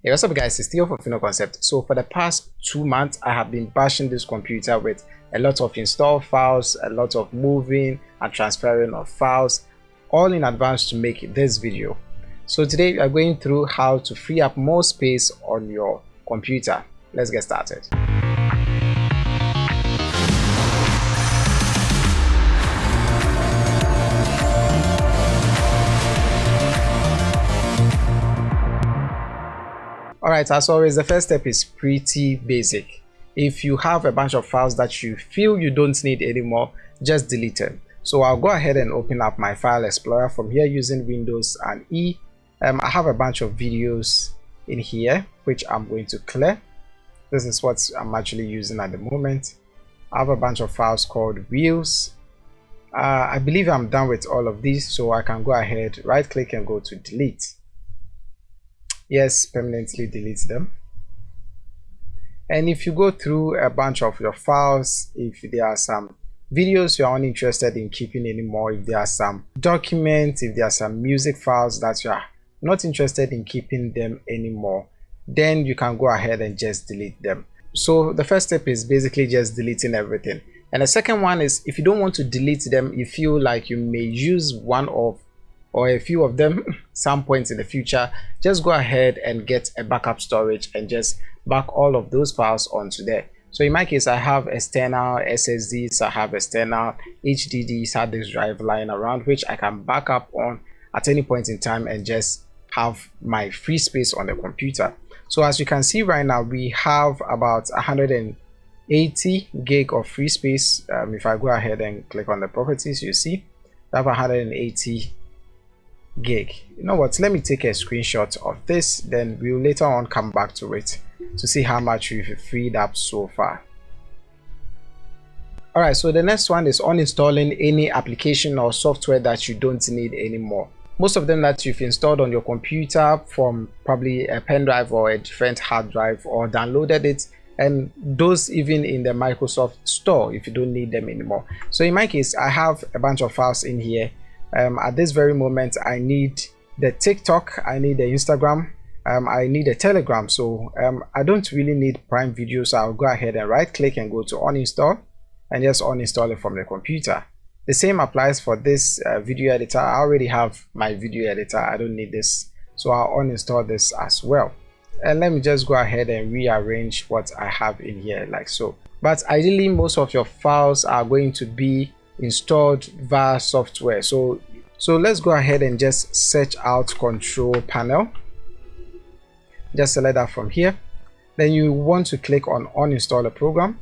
Hey, what's up guys, it's Theo for Fino Concept. So for the past 2 months, I have been bashing this computer with a lot of install files, a lot of moving and transferring of files, all in advance to make this video. So today we are going through how to free up more space on your computer. Let's get started. Alright, as always, the first step is pretty basic. If you have a bunch of files that you feel you don't need anymore, just delete them. So I'll go ahead and open up my file explorer from here using Windows and E. I have a bunch of videos in here which I'm going to clear. This is what I'm actually using at the moment. I have a bunch of files called Wheels. I believe I'm done with all of these, so I can go ahead, right click and go to delete. Yes, permanently delete them. And if you go through a bunch of your files, if there are some videos you're uninterested in keeping anymore, if there are some documents, if there are some music files that you are not interested in keeping them anymore, then you can go ahead and just delete them. So the first step is basically just deleting everything. And the second one is, if you don't want to delete them, you feel like you may use one of or a few of them some points in the future, just go ahead and get a backup storage and just back all of those files onto there. So in my case, I have external SSDs, I have external HDDs, hard disk drive lying around, which I can back up on at any point in time and just have my free space on the computer. So as you can see right now, we have about 180 gig of free space. If I go ahead and click on the properties, you see I have 180 gig. You know what, let me take a screenshot of this, then we'll later on come back to it to see how much we've freed up so far. Alright, so the next one is uninstalling any application or software that you don't need anymore. Most of them that you've installed on your computer from probably a pen drive or a different hard drive, or downloaded it, and those even in the Microsoft store if you don't need them anymore. So in my case, I have a bunch of files in here. At this very moment, I need the TikTok, I need the Instagram, I need a Telegram. So I don't really need Prime Video, so I'll go ahead and right click and go to uninstall and just uninstall it from the computer. The same applies for this video editor. I already have my video editor, I don't need this, so I'll uninstall this as well. And let me just go ahead and rearrange what I have in here like so. But ideally, most of your files are going to be installed via software. So let's go ahead and just search out control panel. Just select that from here. Then you want to click on uninstall a program.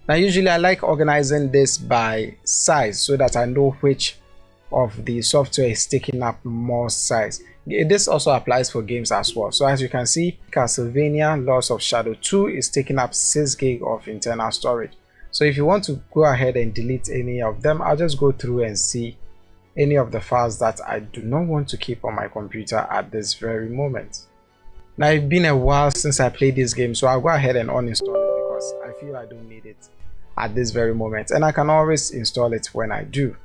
Now usually I like organizing this by size so that I know which of the software is taking up more size. This also applies for games as well. So as you can see, Castlevania Lords of Shadow 2 is taking up 6 gig of internal storage. So if you want to go ahead and delete any of them, I'll just go through and see any of the files that I do not want to keep on my computer at this very moment. Now it's been a while since I played this game, so I'll go ahead and uninstall it because I feel I don't need it at this very moment, and I can always install it when I do.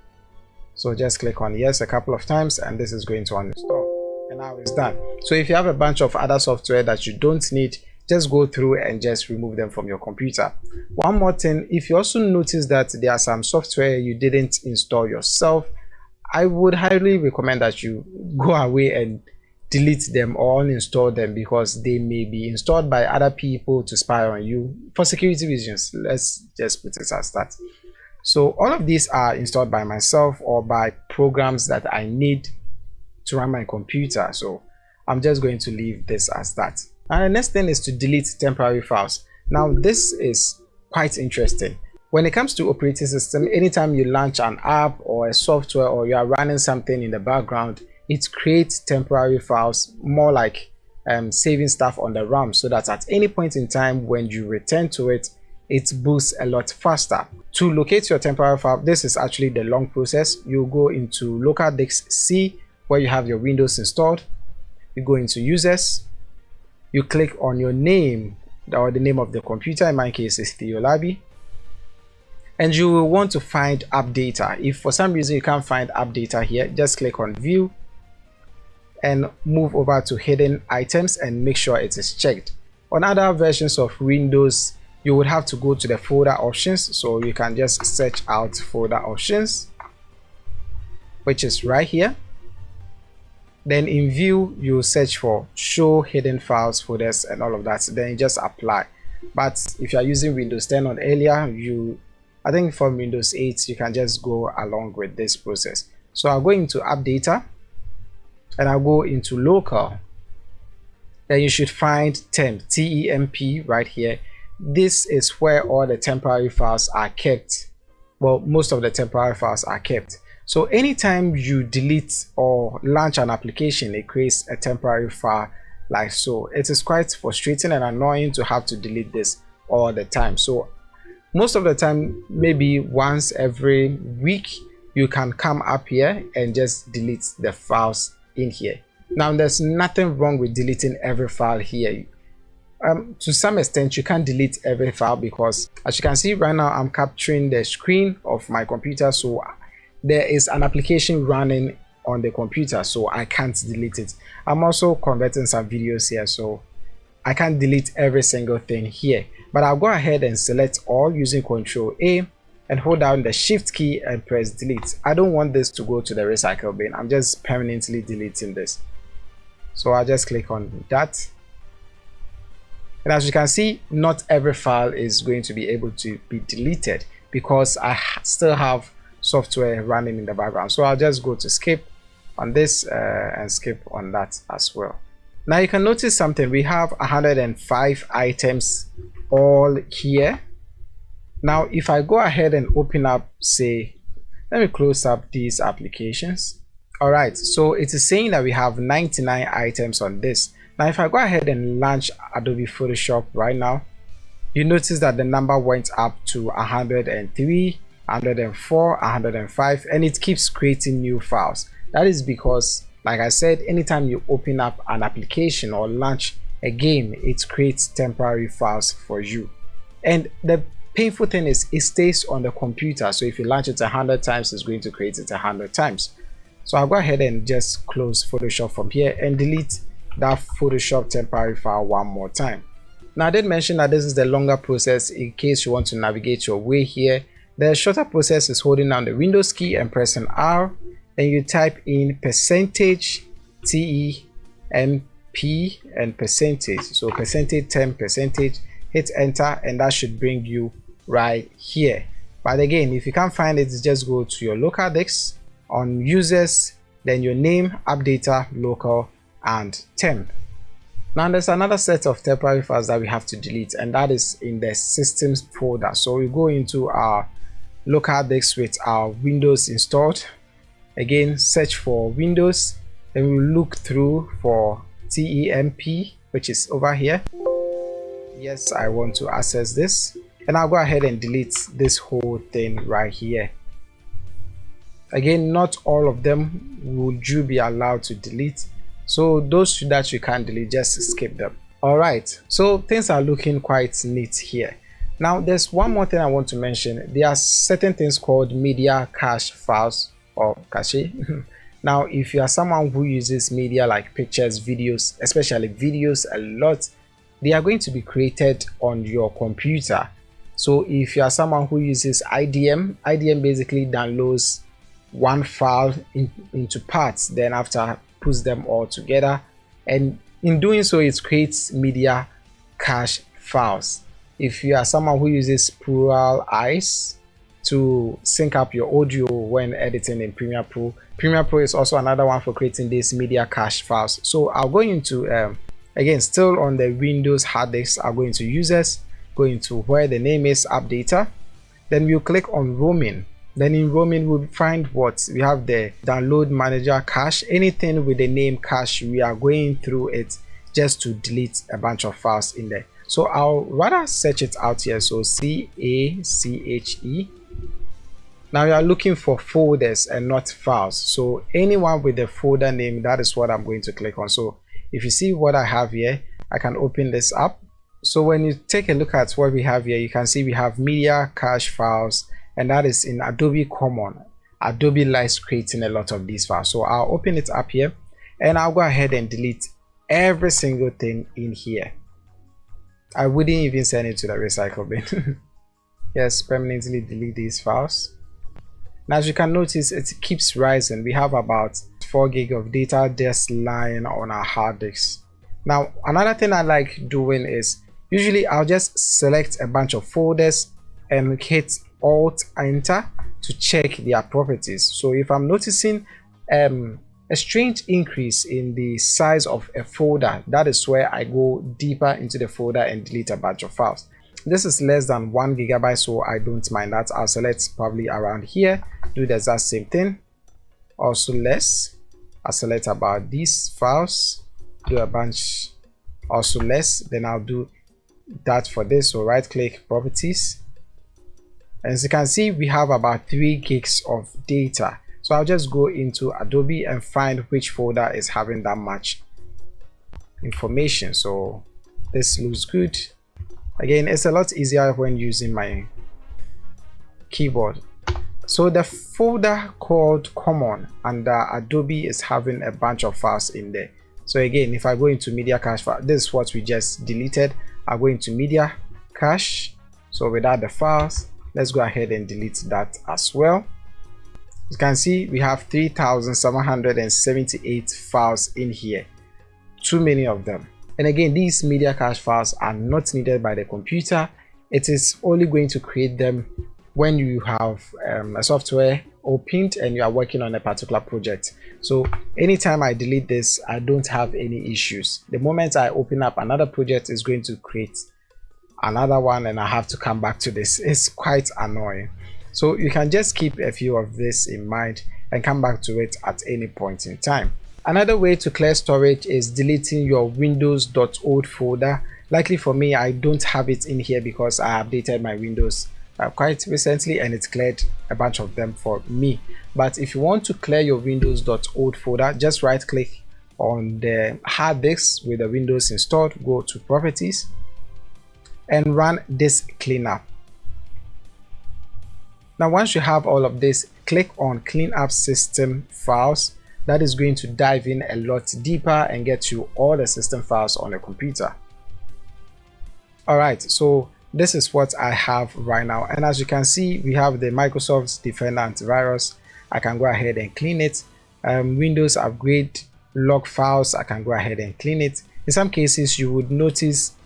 So just click on yes a couple of times and this is going to uninstall, and now it's done. So if you have a bunch of other software that you don't need, just go through and just remove them from your computer. One more thing, if you also notice that there are some software you didn't install yourself, I would highly recommend that you go away and delete them or uninstall them, because they may be installed by other people to spy on you for security reasons. Let's just put it as that. So all of these are installed by myself or by programs that I need to run my computer, so I'm just going to leave this as that. And the next thing is to delete temporary files. Now this is quite interesting. When it comes to operating system, anytime you launch an app or a software or you are running something in the background, it creates temporary files, more like saving stuff on the RAM, so that at any point in time when you return to it, it boosts a lot faster. To locate your temporary file, this is actually the long process. You go into local disk C where you have your Windows installed, you go into users, you click on your name or the name of the computer. In my case is Theo Labi, and you will want to find app data. If for some reason you can't find app data here, just click on view and move over to hidden items and make sure it is checked. On other versions of Windows, you would have to go to the folder options, so you can just search out folder options, which is right here. Then in view, you search for show hidden files, folders, and all of that. Then you just apply. But if you are using Windows 10 or earlier, I think from Windows 8 you can just go along with this process. So I'll go into app data and I'll go into local. Then you should find temp, T-E-M-P, right here. This is where all the temporary files are kept. Well, most of the temporary files are kept. So anytime you delete or launch an application, it creates a temporary file like so. It is quite frustrating and annoying to have to delete this all the time. So most of the time, maybe once every week, you can come up here and just delete the files in here. Now, there's nothing wrong with deleting every file here. To some extent, you can't delete every file because, as you can see right now, I'm capturing the screen of my computer, so there is an application running on the computer, so I can't delete it. I'm also converting some videos here, so I can't delete every single thing here. But I'll go ahead and select all using Ctrl A and hold down the Shift key and press delete. I don't want this to go to the recycle bin. I'm just permanently deleting this. So I'll just click on that. And as you can see, not every file is going to be able to be deleted because I still have software running in the background. So I'll just go to skip on this and skip on that as well. Now you can notice something. We have 105 items all here. Now if I go ahead and open up, say, let me close up these applications. All right, so it is saying that we have 99 items on this. Now if I go ahead and launch Adobe Photoshop right now, you notice that the number went up to 103, 104, 105, and it keeps creating new files. That is because, like I said, anytime you open up an application or launch a game, it creates temporary files for you. And the painful thing is it stays on the computer. So if you launch it 100 times, it's going to create it 100 times. So I'll go ahead and just close Photoshop from here and delete that Photoshop temporary file one more time. Now I did mention that this is the longer process in case you want to navigate your way here. The shorter process is holding down the Windows key and pressing R. Then you type in percentage TEMP and percentage. So percentage temp percentage, hit enter, and that should bring you right here. But again, if you can't find it, just go to your local disk on users, then your name, app data, local, and temp. Now there's another set of temporary files that we have to delete, and that is in the systems folder. So we go into our local disk with our Windows installed. Again, search for Windows, then we look through for TEMP, which is over here. Yes, I want to access this, and I'll go ahead and delete this whole thing right here. Again, not all of them would you be allowed to delete, so those that you can't delete, just skip them. All right, so things are looking quite neat here. Now there's one more thing I want to mention. There are certain things called media cache files or cache. Now if you are someone who uses media like pictures, videos, especially videos a lot, they are going to be created on your computer. So if you are someone who uses IDM basically downloads one file into parts, then after puts them all together, and in doing so it creates media cache files. If you are someone who uses Plural Eyes to sync up your audio when editing in Premiere Pro, Premiere Pro is also another one for creating these media cache files. So I'll go into again, still on the Windows hard disk, I'll go into users, go into where the name is app data, then we'll click on roaming. Then in roaming we'll find what we have, the download manager cache. Anything with the name cache, we are going through it just to delete a bunch of files in there. So I'll rather search it out here. So CACHE. Now you are looking for folders and not files. So anyone with the folder name, that is what I'm going to click on. So if you see what I have here, I can open this up. So when you take a look at what we have here, you can see we have media cache files, and that is in Adobe Common. Adobe likes creating a lot of these files. So I'll open it up here, and I'll go ahead and delete every single thing in here. I wouldn't even send it to the recycle bin. Yes, permanently delete these files. Now as you can notice, it keeps rising. We have about 4 gig of data just lying on our hard disk. Now another thing I like doing is usually I'll just select a bunch of folders and hit Alt Enter to check their properties. So if I'm noticing a strange increase in the size of a folder, that is where I go deeper into the folder and delete a bunch of files. This is less than 1 gigabyte, so I don't mind that. I'll select probably around here, do the exact same thing. Also less, I'll select about these files, do a bunch, also less, then I'll do that for this. So right click, properties. As you can see, we have about 3 gigs of data. So I'll just go into Adobe and find which folder is having that much information. So this looks good. Again, it's a lot easier when using my keyboard. So the folder called Common under Adobe is having a bunch of files in there. So again, if I go into media cache file, this is what we just deleted. I'll go into media cache. So without the files, let's go ahead and delete that as well. You can see we have 3,778 files in here. Too many of them. And again, these media cache files are not needed by the computer. It is only going to create them when you have a software opened and you are working on a particular project. So anytime I delete this, I don't have any issues. The moment I open up another project, it's going to create another one and I have to come back to this. It's quite annoying. So you can just keep a few of this in mind and come back to it at any point in time. Another way to clear storage is deleting your windows.old folder. Likely for me, I don't have it in here because I updated my Windows quite recently and it cleared a bunch of them for me. But if you want to clear your windows.old folder, just right click on the hard disk with the Windows installed, go to properties and run disk cleanup. Now once you have all of this, click on clean up system files. That is going to dive in a lot deeper and get you all the system files on the computer. Alright, so this is what I have right now, and as you can see, we have the Microsoft Defender antivirus. I can go ahead and clean it. Windows upgrade log files, I can go ahead and clean it. In some cases you would notice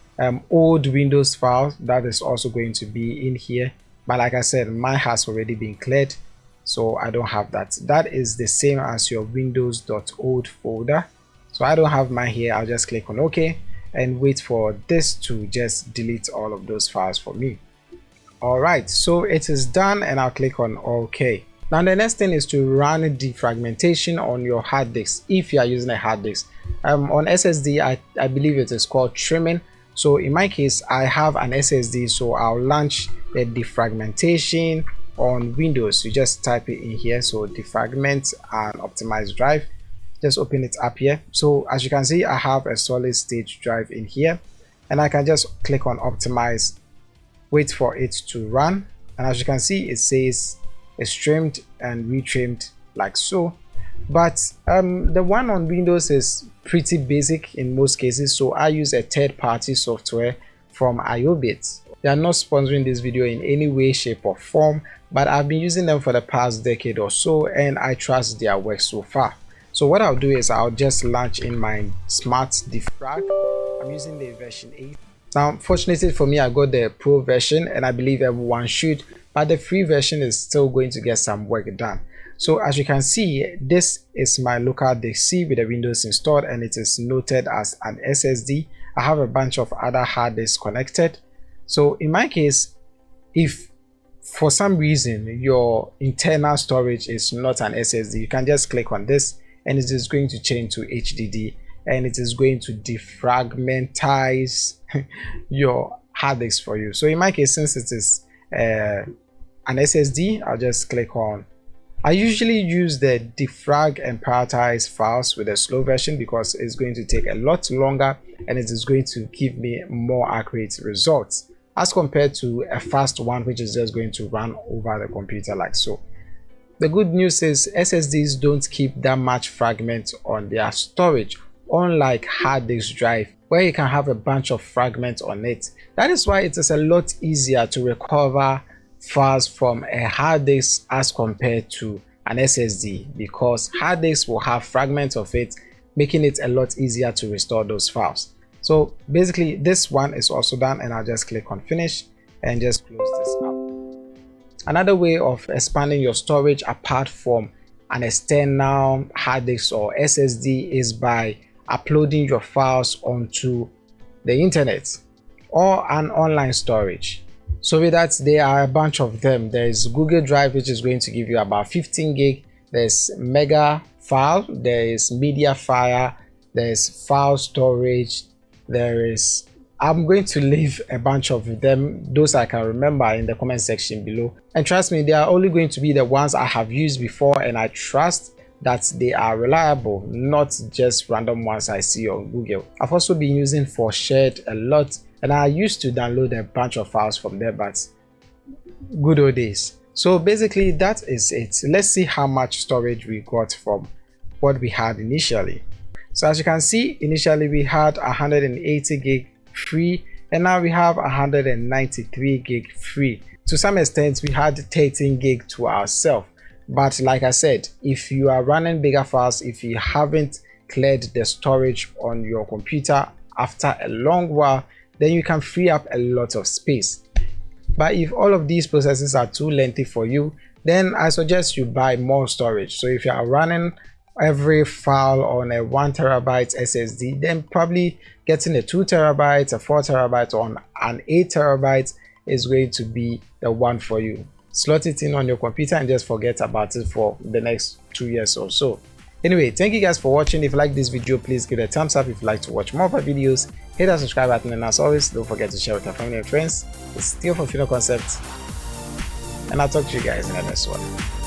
old Windows files that is also going to be in here, but like I said, mine has already been cleared, so I don't have that. That is the same as your windows.old folder, so I don't have mine here. I'll just click on OK and wait for this to just delete all of those files for me. Alright, so it is done and I'll click on OK. Now the next thing is to run defragmentation on your hard disk if you are using a hard disk. On SSD, I believe it is called trimming. So in my case, I have an SSD, so I'll launch the defragmentation on Windows. You just type it in here, so defragment and optimize drive. Just open it up here. So as you can see, I have a solid state drive in here and I can just click on optimize, wait for it to run, and as you can see, it says it's trimmed and retrimmed like so. But the one on Windows is pretty basic in most cases, so I use a third-party software from iObit. They are not sponsoring this video in any way, shape or form, but I've been using them for the past decade or so and I trust their work so far. So what I'll do is I'll just launch in my smart defrag. I'm using the version 8. Now fortunately for me, I got the pro version and I believe everyone should, but the free version is still going to get some work done. So as you can see, this is my local disk C with the Windows installed and it is noted as an SSD. I have a bunch of other hard disks connected. So in my case, if for some reason your internal storage is not an SSD, you can just click on this and it is going to change to HDD and it is going to defragmentize your hard disk for you. So in my case, since it is an SSD, I'll just click on. I usually use the defrag and prioritize files with a slow version because it's going to take a lot longer and it is going to give me more accurate results as compared to a fast one which is just going to run over the computer like so. The good news is SSDs don't keep that much fragments on their storage, unlike hard disk drive where you can have a bunch of fragments on it. That is why it is a lot easier to recover files from a hard disk as compared to an SSD, because hard disks will have fragments of it, making it a lot easier to restore those files. So basically this one is also done, and I'll just click on finish and just close this up. Another way of expanding your storage apart from an external hard disk or SSD is by uploading your files onto the internet or an online storage. So with that, there are a bunch of them. There is Google Drive, which is going to give you about 15 gig. There's Mega File, there is Mediafire, there is File Storage, there is, I'm going to leave a bunch of them, those I can remember, in the comment section below. And trust me, they are only going to be the ones I have used before, and I trust that they are reliable, not just random ones I see on Google. I've also been using ForShared a lot, and I used to download a bunch of files from there, but good old days. So basically that is it. Let's see how much storage we got from what we had initially. So as you can see, initially we had 180 gig free, and now we have 193 gig free. To some extent we had 13 gig to ourselves, but like I said, if you are running bigger files, if you haven't cleared the storage on your computer after a long while, then you can free up a lot of space. But if all of these processes are too lengthy for you, then I suggest you buy more storage. So if you are running every file on a 1 terabyte SSD, then probably getting a 2 terabyte, a 4 terabyte, or an 8 terabyte is going to be the one for you. Slot it in on your computer and just forget about it for the next 2 years or so. Anyway, thank you guys for watching. If you like this video, please give it a thumbs up. If you'd like to watch more of our videos, hit that subscribe button, and as always, don't forget to share with your family and friends. It's still for Concepts, and I'll talk to you guys in the next one.